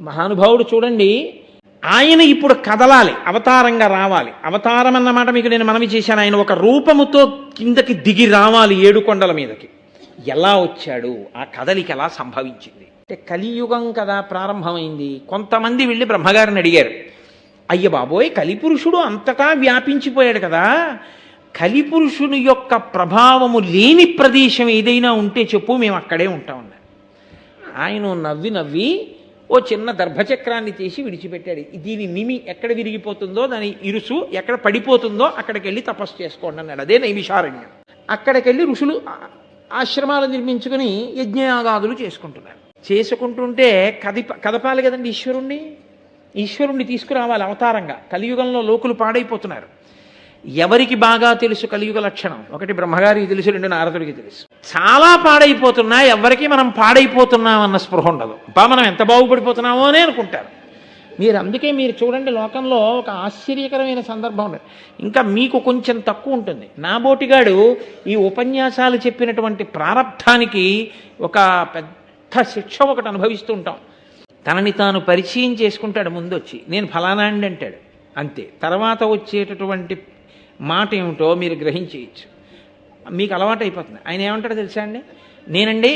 మహానుభావుడు చూడండి, ఆయన ఇప్పుడు కదలాలి, అవతారంగా రావాలి. అవతారం అన్నమాట మీకు నేను మనవి చేశాను. ఆయన ఒక రూపముతో కిందకి దిగి రావాలి 7 కొండల మీదకి. ఎలా వచ్చాడు, ఆ కదలిక ఎలా సంభవించింది అంటే, కలియుగం కదా ప్రారంభమైంది. కొంతమంది వెళ్ళి బ్రహ్మగారిని అడిగారు, అయ్య బాబోయ్, కలిపురుషుడు అంతటా వ్యాపించిపోయాడు కదా, కలిపురుషుని యొక్క ప్రభావము లేని ప్రదేశం ఏదైనా ఉంటే చెప్పు, మేము అక్కడే ఉంటామన్నారు. ఆయన నవ్వి నవ్వి ఓ చిన్న దర్భచక్రాన్ని తీసి విడిచిపెట్టాడు. దీని నిమి ఎక్కడ విరిగిపోతుందో, దాని ఇరుసు ఎక్కడ పడిపోతుందో అక్కడికి వెళ్ళి తపస్సు చేసుకోండి అన్నాడు. అదే నైమిషారణ్యం. అక్కడికి వెళ్ళి ఋషులు ఆశ్రమాలు నిర్మించుకుని యజ్ఞయాగాదులు చేసుకుంటున్నారు. చేసుకుంటుంటే కదపాలి కదండి ఈశ్వరుణ్ణి తీసుకురావాలి అవతారంగా. కలియుగంలో లోకులు పాడైపోతున్నారు. ఎవరికి బాగా తెలుసు కలియుగ లక్షణం? ఒకటి బ్రహ్మగారికి తెలుసు, 2 నారదుడికి తెలుసు. చాలా పాడైపోతున్నా, ఎవరికి మనం పాడైపోతున్నామన్న స్పృహ ఉండదు. మనం ఎంత బాగుపడిపోతున్నామో అని అనుకుంటారు. అందుకే మీరు చూడండి, లోకంలో ఒక ఆశ్చర్యకరమైన సందర్భం ఉండదు. ఇంకా మీకు కొంచెం తక్కువ ఉంటుంది. నా బోటిగాడు ఈ ఉపన్యాసాలు చెప్పినటువంటి ప్రారబ్ధానికి ఒక పెద్ద శిక్ష ఒకటి అనుభవిస్తూ ఉంటాం. తనని తాను పరిచయం చేసుకుంటాడు. ముందొచ్చి నేను ఫలానా అండి అంటాడు, అంతే. తర్వాత వచ్చేటటువంటి మాట ఏమిటో మీరు గ్రహించేయచ్చు. మీకు అలవాటు అయిపోతుంది. ఆయన ఏమంటాడో తెలుసా అండి, నేనండి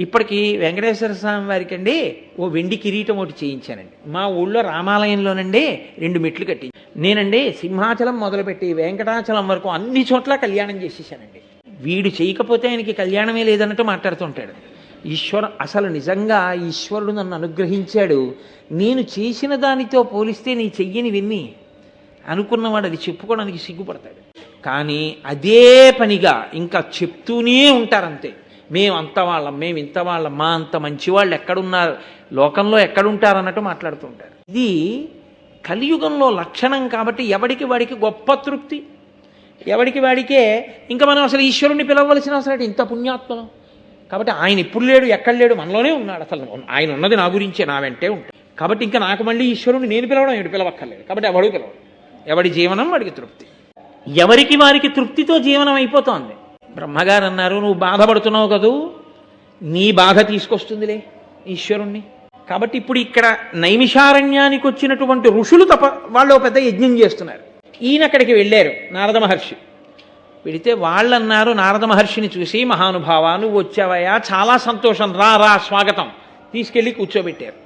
ఇప్పటికీ వెంకటేశ్వర స్వామి వారికి అండి ఓ వెండి కిరీటం ఒకటి చేయించానండి. మా ఊళ్ళో రామాలయంలోనండి 2 మెట్లు కట్టి, నేనండి సింహాచలం మొదలుపెట్టి వెంకటాచలం వరకు అన్ని చోట్ల కళ్యాణం చేసేసానండి. వీడు చేయకపోతే ఆయనకి కళ్యాణమే లేదన్నట్టు మాట్లాడుతుంటాడు. అసలు నిజంగా ఈశ్వరుడు నన్ను అనుగ్రహించాడు, నేను చేసిన దానితో పోలిస్తే నీ చెయ్యని విన్ని అనుకున్నవాడు అది చెప్పుకోవడానికి సిగ్గుపడతాడు. కానీ అదే పనిగా ఇంకా చెప్తూనే ఉంటారంతే. మేము అంత వాళ్ళం, మేము ఇంత వాళ్ళం, మా అంత మంచివాళ్ళు ఎక్కడున్నారు, లోకంలో ఎక్కడుంటారన్నట్టు మాట్లాడుతూ ఉంటారు. ఇది కలియుగంలో లక్షణం. కాబట్టి ఎవడికి వాడికి గొప్ప తృప్తి, ఎవడికి వాడికే. ఇంకా మనం అసలు ఈశ్వరుణ్ణి పిలవలసిన అవసరం ఇంత పుణ్యాత్మనం. కాబట్టి ఆయన ఇప్పుడు లేడు, ఎక్కడ లేడు, మనలోనే ఉన్నాడు. అసలు ఆయన ఉన్నది నా గురించే, నా వెంటే ఉంటాడు. కాబట్టి ఇంకా నాకు మళ్ళీ ఈశ్వరుని నేను పిలవడం, ఎవడు పిలవక్కర్లేదు. కాబట్టి ఎవడు పిలవడం, ఎవడి జీవనం వాడికి తృప్తి. ఎవరికి వారికి తృప్తితో జీవనం అయిపోతోంది. బ్రహ్మగారు అన్నారు, నువ్వు బాధపడుతున్నావు కదూ, నీ బాధ తీసుకొస్తుందిలే ఈశ్వరుణ్ణి. కాబట్టి ఇప్పుడు ఇక్కడ నైమిషారణ్యానికి వచ్చినటువంటి ఋషులు వాళ్ళు పెద్ద యజ్ఞం చేస్తున్నారు. ఈయన అక్కడికి వెళ్ళారు, నారద మహర్షి వెళితే వాళ్ళన్నారు నారద మహర్షిని చూసి, మహానుభావా నువ్వు వచ్చావయ్యా, చాలా సంతోషం, రా స్వాగతం, తీసుకెళ్ళి కూర్చోబెట్టారు.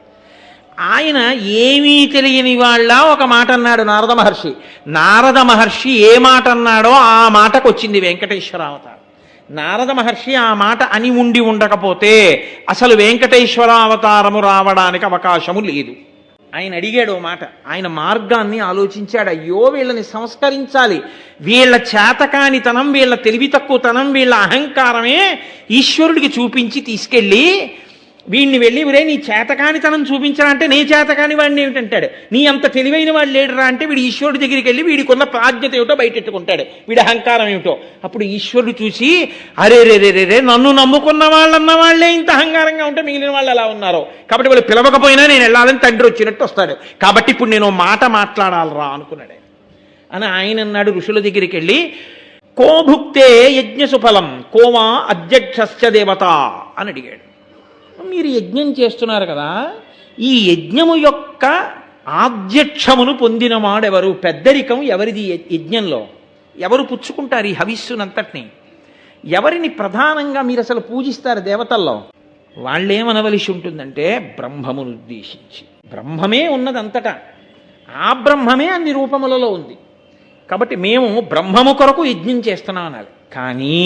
ఆయన ఏమీ తెలియని వాళ్ళ ఒక మాట అన్నాడు నారద మహర్షి ఏ మాట అన్నాడో ఆ మాటకు వచ్చింది వెంకటేశ్వర అవతారం. నారద మహర్షి ఆ మాట అని ఉండి ఉండకపోతే అసలు వెంకటేశ్వర అవతారము రావడానికి అవకాశము లేదు. ఆయన అడిగాడు మాట, ఆయన మార్గాన్ని ఆలోచించాడు. అయ్యో వీళ్ళని సంస్కరించాలి, వీళ్ళ చేతకానితనం, వీళ్ళ తెలివి తక్కువతనం, వీళ్ళ అహంకారమే ఈశ్వరుడికి చూపించి తీసుకెళ్ళి వీడిని వెళ్ళి ఒరే నీ చేతకానితనం చూపించాలంటే నే చేతకాని వాడిని ఏమిటంటాడు, నీ అంత తెలివైన వాడు లేడరా అంటే వీడు ఈశ్వరుడి దగ్గరికి వెళ్ళి వీడికి ఉన్న ప్రాజ్ఞత ఏమిటో బయటెట్టుకుంటాడు, వీడి అహంకారం ఏమిటో. అప్పుడు ఈశ్వరుడు చూసి అరే రే నన్ను నమ్ముకున్న వాళ్ళన్న వాళ్ళే ఇంత అహంకారంగా ఉంటే మిగిలిన వాళ్ళు ఎలా ఉన్నారో, కాబట్టి వాళ్ళు పిలవకపోయినా నేను వెళ్ళాలని తండ్రి వచ్చినట్టు వస్తాడు, కాబట్టి ఇప్పుడు నేను మాట మాట్లాడాలరా అనుకున్నాడు. అని ఆయన అన్నాడు ఋషుల దగ్గరికి వెళ్ళి, కోభుక్తే యజ్ఞసుఫలం కోవా అధ్యక్షశ్చ దేవత అని అడిగాడు. మీరు యజ్ఞం చేస్తున్నారు కదా, ఈ యజ్ఞము యొక్క ఆధ్యక్షమును పొందినవాడెవరు, పెద్దరికం ఎవరిది యజ్ఞంలో, ఎవరు పుచ్చుకుంటారు ఈ హవిస్సునంతటిని, ఎవరిని ప్రధానంగా మీరు అసలు పూజిస్తారు దేవతల్లో? వాళ్ళేమనవలసి ఉంటుందంటే బ్రహ్మమును ఉద్దేశించి. బ్రహ్మమే ఉన్నదంతటా, ఆ బ్రహ్మమే అన్ని రూపములలో ఉంది. కాబట్టి మేము బ్రహ్మము కొరకు యజ్ఞం చేస్తున్నాం అనాలి. కానీ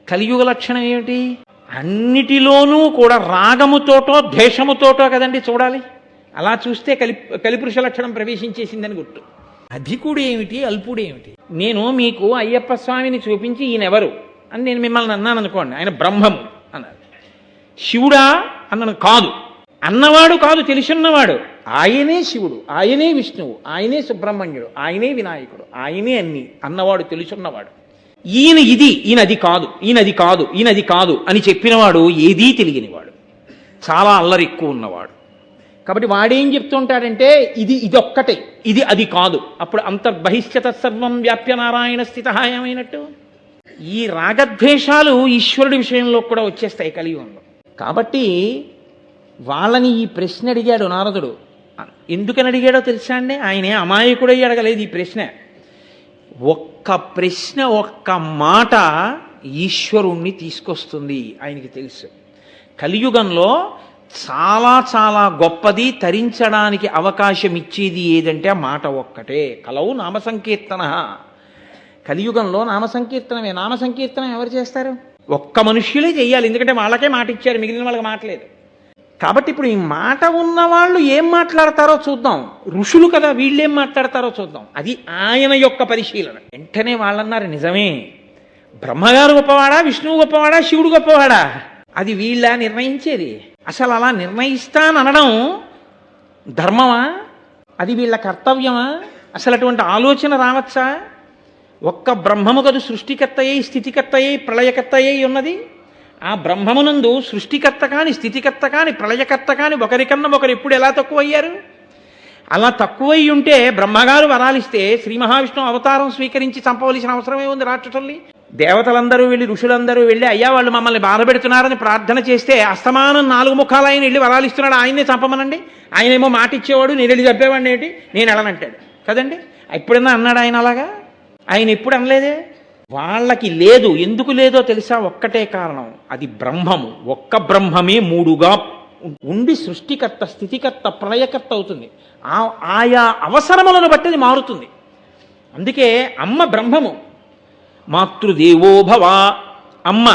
కలియుగ లక్షణం ఏమిటి? అన్నిటిలోనూ కూడా రాగముతోటో ద్వేషముతోటో కదండి చూడాలి. అలా చూస్తే కలిపురుష లక్షణం ప్రవేశించేసిందని గుర్తు. అధికుడు ఏమిటి, అల్పుడు ఏమిటి? నేను మీకు అయ్యప్ప స్వామిని చూపించి ఈయనెవరు అని నేను మిమ్మల్ని అన్నాను అనుకోండి, ఆయన బ్రహ్మము అన్నారు. శివుడా అన్నాను, కాదు అన్నవాడు కాదు, తెలుసున్నవాడు. ఆయనే శివుడు, ఆయనే విష్ణువు, ఆయనే సుబ్రహ్మణ్యుడు, ఆయనే వినాయకుడు, ఆయనే అన్ని అన్నవాడు, తెలుసున్నవాడు. ఈయన ఇది, ఈయనది కాదు, ఈయనది కాదు, ఈయనది కాదు అని చెప్పినవాడు ఏదీ తెలియనివాడు, చాలా అల్లరి ఎక్కువ ఉన్నవాడు. కాబట్టి వాడేం చెప్తుంటాడంటే ఇదొక్కటే, ఇది అది కాదు. అప్పుడు అంతర్బహిష్యత సర్వం వ్యాప్య నారాయణ స్థిత ఏమైనట్టు. ఈ రాగద్వేషాలు ఈశ్వరుడి విషయంలో కూడా వచ్చేస్తాయి కలియుగంలో. కాబట్టి వాళ్ళని ఈ ప్రశ్న అడిగాడు నారదుడు. ఎందుకని అడిగాడో తెలుసా అండి? ఆయనే అమాయకుడై అడగలేదు ఈ ప్రశ్న. ఒక్క ప్రశ్న, ఒక్క మాట ఈశ్వరుణ్ణి తీసుకొస్తుంది. ఆయనకి తెలుసు కలియుగంలో చాలా చాలా గొప్పది, తరించడానికి అవకాశం ఇచ్చేది ఏదంటే ఆ మాట ఒక్కటే. కలవు నామ సంకీర్తన. కలియుగంలో నామ సంకీర్తనమే. నామ సంకీర్తనం ఎవరు చేస్తారు? ఒక్క మనుష్యులే చెయ్యాలి, ఎందుకంటే వాళ్ళకే మాట ఇచ్చారు, మిగిలిన వాళ్ళకి మాట లేదు. కాబట్టి ఇప్పుడు ఈ మాట ఉన్న వాళ్ళు ఏం మాట్లాడతారో చూద్దాం. ఋషులు కదా, వీళ్ళేం మాట్లాడతారో చూద్దాం. అది ఆయన యొక్క పరిశీలన. వెంటనే వాళ్ళన్నారు, నిజమే, బ్రహ్మగారు గొప్పవాడా, విష్ణువు గొప్పవాడా, శివుడు గొప్పవాడా? అది వీళ్ళ నిర్ణయించేది. అసలు అలా నిర్ణయిస్తాననడం ధర్మమా? అది వీళ్ళ కర్తవ్యమా? అసలు అటువంటి ఆలోచన రావచ్చా? ఒక్క బ్రహ్మము కదు సృష్టికర్త అయి, స్థితికర్త అయి, ప్రళయకర్త అయి ఉన్నది. ఆ బ్రహ్మమునందు సృష్టికర్త కాని, స్థితికర్త కాని, ప్రళయకర్త కాని ఒకరికన్నా ఒకరు ఎప్పుడు ఎలా తక్కువయ్యారు? అలా తక్కువై ఉంటే బ్రహ్మగారు వరాలిస్తే శ్రీ మహావిష్ణువు అవతారం స్వీకరించి చంపవలసిన అవసరమే ఉంది రాక్షసుల్ని. దేవతలందరూ వెళ్ళి, ఋషులందరూ వెళ్ళి, అయ్యా వాళ్ళు మమ్మల్ని బాధపెడుతున్నారని ప్రార్థన చేస్తే అస్తమానం 4 ముఖాలు ఆయన వెళ్ళి వరాలిస్తున్నాడు, ఆయన్నే చంపమనండి. ఆయనేమో మాట ఇచ్చేవాడు, నేను వెళ్ళి చెప్పేవాడిని ఏంటి, నేను ఎడనంటాడు కదండి. ఎప్పుడన్నా అన్నాడు ఆయన అలాగా? ఆయన ఎప్పుడు అనలేదే. వాళ్ళకి లేదు. ఎందుకు లేదో తెలుసా? ఒక్కటే కారణం, అది బ్రహ్మము. ఒక్క బ్రహ్మమే 3గా ఉండి సృష్టికర్త, స్థితికర్త, ప్రళయకర్త అవుతుంది. ఆయా అవసరములను బట్టి అది మారుతుంది. అందుకే అమ్మ బ్రహ్మము. మాతృదేవోభవ. అమ్మ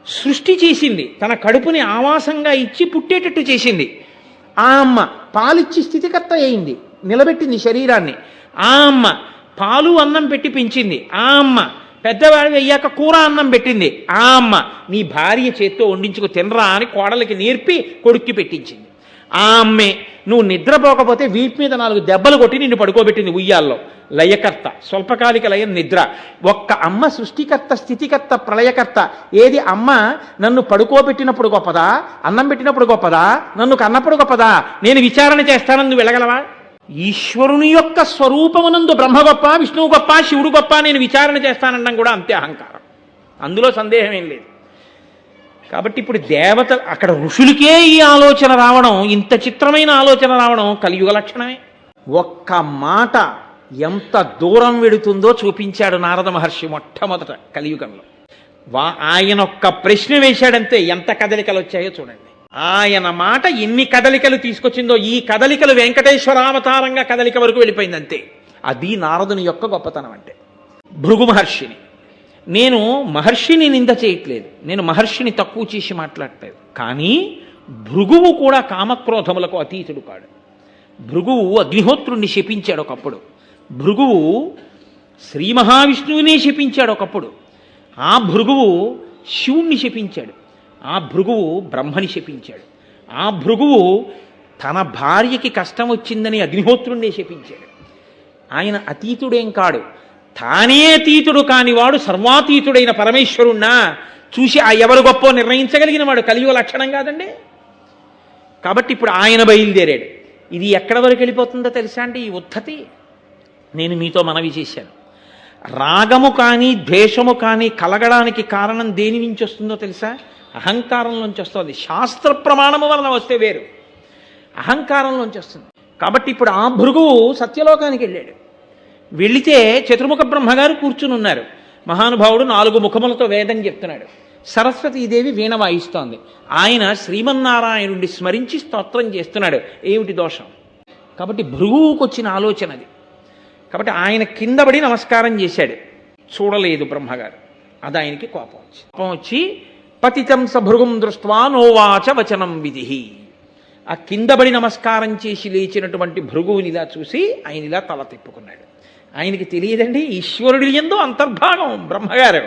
సృష్టి చేసింది, తన కడుపుని ఆవాసంగా ఇచ్చి పుట్టేటట్టు చేసింది. ఆ అమ్మ పాలిచ్చి స్థితికర్త అయింది, నిలబెట్టింది శరీరాన్ని. ఆ అమ్మ పాలు అన్నం పెట్టి పెంచింది. ఆ అమ్మ పెద్దవాడి అయ్యాక కూర అన్నం పెట్టింది. ఆ అమ్మ నీ భార్య చేత్తో వండించుకు తినరా అని కోడలికి నేర్పి కొడుక్కి పెట్టించింది. ఆ అమ్మే నువ్వు నిద్రపోకపోతే వీపు మీద 4 దెబ్బలు కొట్టి నిన్ను పడుకోబెట్టింది ఉయ్యాల్లో. లయకర్త, స్వల్పకాలిక లయం నిద్ర. ఒక్క అమ్మ సృష్టికర్త, స్థితికర్త, ప్రళయకర్త. ఏది అమ్మ నన్ను పడుకోబెట్టినప్పుడు గొప్పదా, అన్నం పెట్టినప్పుడు గొప్పదా, నన్ను కన్నప్పుడు గొప్పదా? నేను విచారణ చేస్తానని నువ్వు వెళ్ళగలవా? ఈశ్వరుని యొక్క స్వరూపమునందు బ్రహ్మ గొప్ప, విష్ణువు గొప్ప, శివుడు గొప్ప, నేను విచారణ చేస్తానడం కూడా అంతే అహంకారం. అందులో సందేహం ఏం లేదు. కాబట్టి ఇప్పుడు దేవత, అక్కడ ఋషులకే ఈ ఆలోచన రావడం, ఇంత చిత్రమైన ఆలోచన రావడం కలియుగ లక్షణమే. ఒక్క మాట ఎంత దూరం వెడుతుందో చూపించాడు నారద మహర్షి మొట్టమొదట కలియుగంలో. ఆయన ఒక్క ప్రశ్న వేశాడంతే ఎంత కదలికలు వచ్చాయో చూడండి. ఆయన మాట ఎన్ని కదలికలు తీసుకొచ్చిందో. ఈ కదలికలు వెంకటేశ్వరావతారంగా కదలిక వరకు వెళ్ళిపోయింది అంతే. అది నారదుని యొక్క గొప్పతనం అంటే. భృగు మహర్షిని, నేను మహర్షిని నింద చేయట్లేదు, నేను మహర్షిని తక్కువ చేసి మాట్లాడట్లేదు. కానీ భృగువు కూడా కామక్రోధములకు అతీతుడు కాడు. భృగువు అగ్నిహోత్రుణ్ణి శపించాడు ఒకప్పుడు. భృగువు శ్రీ మహావిష్ణువునే శపించాడు ఒకప్పుడు. ఆ భృగువు శివుణ్ణి శపించాడు. ఆ భృగువు బ్రహ్మని శపించాడు. ఆ భృగువు తన భార్యకి కష్టం వచ్చిందని అగ్నిహోత్రుణ్ణే శపించాడు. ఆయన అతీతుడేం కాడు, తానే అతీతుడు కానివాడు సర్వాతీతుడైన పరమేశ్వరుణ్ణా చూసి ఆ ఎవరు గొప్ప నిర్ణయించగలిగిన వాడు కలియుగ లక్షణం కాదండి. కాబట్టి ఇప్పుడు ఆయన బయలుదేరాడు. ఇది ఎక్కడ వరకు వెళ్ళిపోతుందో తెలుసా అండి? ఈ ఉద్ధతి నేను మీతో మనవి చేశాను. రాగము కానీ ద్వేషము కానీ కలగడానికి కారణం దేని నుంచి వస్తుందో తెలుసా? అహంకారంలోంచి వస్తుంది. శాస్త్ర ప్రమాణము వలన వస్తే వేరు, అహంకారంలోంచి వస్తుంది. కాబట్టి ఇప్పుడు ఆ భృగువు సత్యలోకానికి వెళ్ళాడు. వెళితే చతుర్ముఖ బ్రహ్మగారు కూర్చుని ఉన్నారు. మహానుభావుడు 4 ముఖములతో వేదం చెప్తున్నాడు. సరస్వతీదేవి వీణ వాయిస్తోంది. ఆయన శ్రీమన్నారాయణుడిని స్మరించి స్తోత్రం చేస్తున్నాడు. ఏమిటి దోషం? కాబట్టి భృగువుకు వచ్చిన ఆలోచన అది. కాబట్టి ఆయన కింద పడి నమస్కారం చేశాడు. చూడలేదు బ్రహ్మగారు. అది ఆయనకి కోపం వచ్చి పతితం సభృగుం దృష్ట్వా నోవాచ వచనం విధి. ఆ కిందబడి నమస్కారం చేసి లేచినటువంటి భృగువుని ఇలా చూసి ఆయన ఇలా తల తిప్పుకున్నాడు. ఆయనకి తెలియదండి ఈశ్వరుడి యందు అంతర్భాగం బ్రహ్మగారు.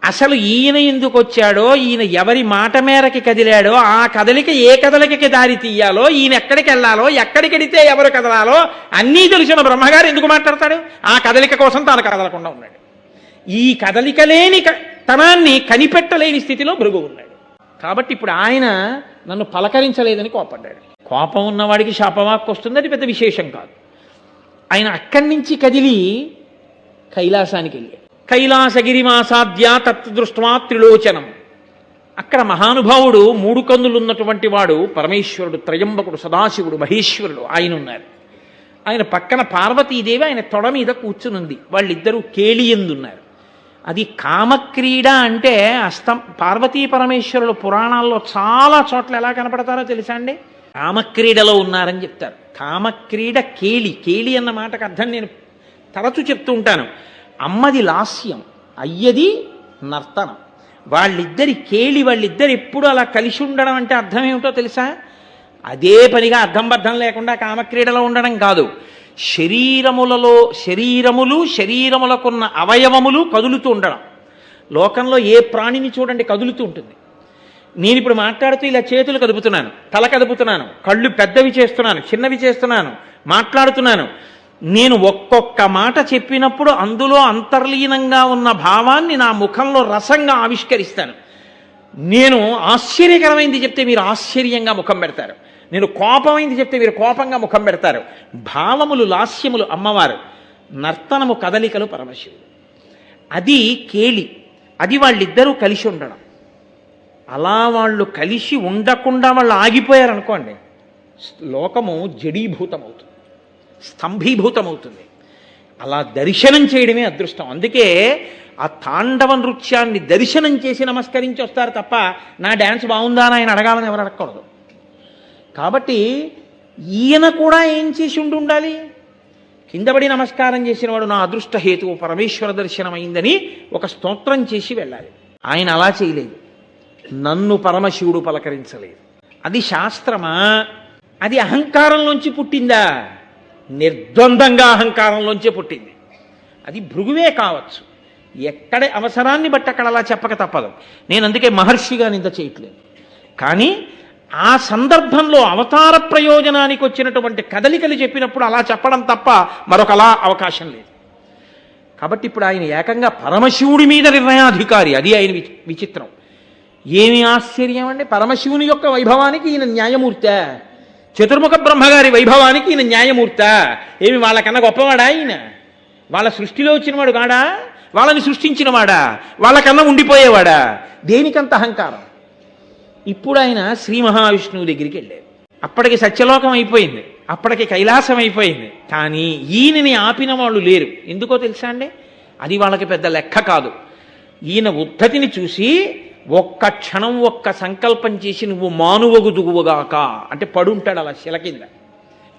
అసలు ఈయన ఎందుకు వచ్చాడో, ఈయన ఎవరి మాట మేరకి కదిలాడో, ఆ కదలిక ఏ కదలికకి దారి తీయాలో, ఈయన ఎక్కడికి వెళ్ళాలో, ఎక్కడికి వెడితే ఎవరు కదలాలో అన్నీ తెలిసిన బ్రహ్మగారు ఎందుకు మాట్లాడతాడు? ఆ కదలిక కోసం తాను కదలకుండా ఉన్నాడు. ఈ కదలిక లేని తనాన్ని కనిపెట్టలేని స్థితిలో భృగు ఉన్నాడు. కాబట్టి ఇప్పుడు ఆయన నన్ను పలకరించలేదని కోపడ్డాడు. కోపం ఉన్నవాడికి శాపవాక్కు వస్తుంది, అది పెద్ద విశేషం కాదు. ఆయన అక్కడి నుంచి కదిలి కైలాసానికి వెళ్ళాడు. కైలాసగిరిమాసాద్య తత్దృష్ట్వా త్రిలోచనం. అక్కడ మహానుభావుడు 3 కన్నులు ఉన్నటువంటి వాడు పరమేశ్వరుడు, త్రయంబకుడు, సదాశివుడు, మహేశ్వరుడు ఆయన ఉన్నారు. ఆయన పక్కన పార్వతీదేవి ఆయన తొడ మీద కూర్చునుంది. వాళ్ళిద్దరూ కేళియందున్నారు. అది కామక్రీడ అంటే పార్వతీ పరమేశ్వరులు పురాణాల్లో చాలా చోట్ల ఎలా కనపడతారో తెలుసా అండి? కామక్రీడలో ఉన్నారని చెప్తారు. కామక్రీడ కేళి. కేళి అన్న మాటకు అర్థం నేను తరచు చెప్తూ ఉంటాను. అమ్మది లాస్యం, అయ్యది నర్తనం. వాళ్ళిద్దరు ఎప్పుడు అలా కలిసి ఉండడం అంటే అర్థం ఏమిటో తెలుసా? అదే పనిగా అర్థం బద్ధం లేకుండా కామక్రీడలో ఉండడం కాదు. శరీరములకున్న అవయవములు కదులుతూ ఉండడం. లోకంలో ఏ ప్రాణిని చూడండి కదులుతూ ఉంటుంది. నేను ఇప్పుడు మాట్లాడుతూ ఇలా చేతులు కదుపుతున్నాను, తల కదుపుతున్నాను, కళ్ళు పెద్దవి చేస్తున్నాను, చిన్నవి చేస్తున్నాను, మాట్లాడుతున్నాను. నేను ఒక్కొక్క మాట చెప్పినప్పుడు అందులో అంతర్లీనంగా ఉన్న భావాన్ని నా ముఖంలో రసంగా ఆవిష్కరిస్తాను. నేను ఆశ్చర్యకరమైంది చెప్తే మీరు ఆశ్చర్యంగా ముఖం పెడతారు. నేను కోపమైంది చెప్తే మీరు కోపంగా ముఖం పెడతారు. భావములు లాస్యములు అమ్మవారు, నర్తనము కదలికలు పరమశివుడు. అది కేళి. అది వాళ్ళిద్దరూ కలిసి ఉండడం. అలా వాళ్ళు కలిసి ఉండకుండా వాళ్ళు ఆగిపోయారనుకోండి, లోకము జడీభూతమవుతుంది, స్తంభీభూతమవుతుంది. అలా దర్శనం చేయడమే అదృష్టం. అందుకే ఆ తాండవ నృత్యాన్ని దర్శనం చేసి నమస్కరించి వస్తారు తప్ప నా డ్యాన్స్ బాగుందా అని ఆయన అడగాలని ఎవరు అడగకూడదు. కాబట్టి ఈయన కూడా ఏం చేసి ఉండాలి? కిందపడి నమస్కారం చేసిన వాడు నా అదృష్ట హేతువు పరమేశ్వర దర్శనం అయిందని ఒక స్తోత్రం చేసి వెళ్ళాలి. ఆయన అలా చేయలేదు. నన్ను పరమశివుడు పలకరించలేదు. అది శాస్త్రమా? అది అహంకారంలోంచి పుట్టిందా? నిర్ద్వందంగా అహంకారంలోంచే పుట్టింది. అది భృగువే కావచ్చు. ఎక్కడ అవసరాన్ని బట్టి అక్కడ అలా చెప్పక తప్పదు. నేను అందుకే మహర్షిగా నింద చేయట్లేదు. కానీ ఆ సందర్భంలో అవతార ప్రయోజనానికి వచ్చినటువంటి కదలికలు చెప్పినప్పుడు అలా చెప్పడం తప్ప మరొకలా అవకాశం లేదు. కాబట్టి ఇప్పుడు ఆయన ఏకంగా పరమశివుడి మీద నిర్ణయాధికారి. అది ఆయన విచిత్రం. ఏమి ఆశ్చర్యం అండి! పరమశివుని యొక్క వైభవానికి ఈయన న్యాయమూర్తే, చతుర్ముఖ బ్రహ్మగారి వైభవానికి ఈయన న్యాయమూర్తే. ఏమి వాళ్ళకన్నా గొప్పవాడా ఈయన? వాళ్ళ సృష్టిలో వచ్చినవాడు కాడా? వాళ్ళని సృష్టించినవాడా? వాళ్ళకన్నా ఉండిపోయేవాడా? దేనికంత అహంకారం? ఇప్పుడు ఆయన శ్రీ మహావిష్ణువు దగ్గరికి వెళ్ళారు. అప్పటికి సత్యలోకం అయిపోయింది, అప్పటికి కైలాసం అయిపోయింది. కానీ ఈయనని ఆపిన వాళ్ళు లేరు. ఎందుకో తెలుసా అండి? అది వాళ్ళకి పెద్ద లెక్క కాదు. ఈయన ఉద్ధతిని చూసి ఒక్క క్షణం ఒక్క సంకల్పం చేసి నువ్వు మానువగుదుగుగాక అంటే పడుంటాడు అలా శిల కింద.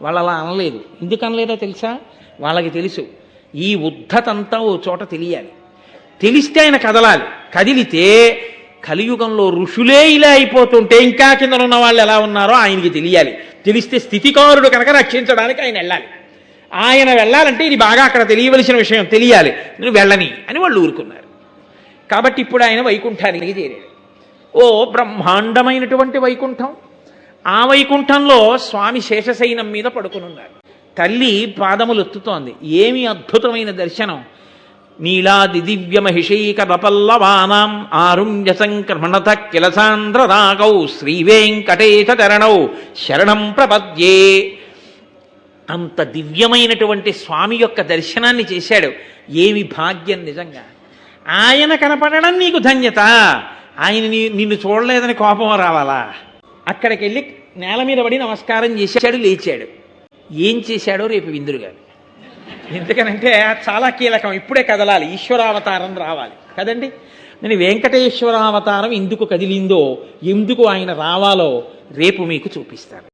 వాళ్ళు అలా అనలేదు. ఎందుకు అనలేదో తెలుసా? వాళ్ళకి తెలుసు ఈ ఉద్ధతంతా ఓ చోట తెలియాలి. తెలిస్తే ఆయన కదలాలి. కదిలితే కలియుగంలో ఋషులే ఇలా అయిపోతుంటే ఇంకా కింద ఉన్న వాళ్ళు ఎలా ఉన్నారో ఆయనకి తెలియాలి. తెలిస్తే స్థితికారుడు కనుక రక్షించడానికి ఆయన వెళ్ళాలి. ఆయన వెళ్ళాలంటే ఇది బాగా అక్కడ తెలియవలసిన విషయం తెలియాలి. నువ్వు వెళ్ళని అని వాళ్ళు ఊరుకున్నారు. కాబట్టి ఇప్పుడు ఆయన వైకుంఠానికి చేరాడు. ఓ బ్రహ్మాండమైనటువంటి వైకుంఠం. ఆ వైకుంఠంలో స్వామి శేషశయనం మీద పడుకునున్నారు. తల్లి పాదములు ఎత్తుతోంది. ఏమి అద్భుతమైన దర్శనం! నీలాది దివ్య మహిషైక రపల్లవానాం ఆరుణ్య సంక్రమణత కిలసాంద్ర రాగౌ శ్రీవేంకటేశ చరణౌ శరణం ప్రపద్యే. అంత దివ్యమైనటువంటి స్వామి యొక్క దర్శనాన్ని చేశాడు. ఏమి భాగ్యం నిజంగా! ఆయన కనపడడం నీకు ధన్యత. ఆయన నిన్ను చూడలేదని కోపం రావాలా? అక్కడికి వెళ్ళి నేల మీద పడి నమస్కారం చేశాడు, లేచాడు. ఏం చేశాడో రేపు విందురు గారు. ఎందుకనంటే చాలా కీలకం. ఇప్పుడే కదలాలి, ఈశ్వరావతారం రావాలి కదండి. నేను వెంకటేశ్వరావతారం ఎందుకు కదిలిందో, ఎందుకు ఆయన రావాలో రేపు మీకు చూపిస్తాను.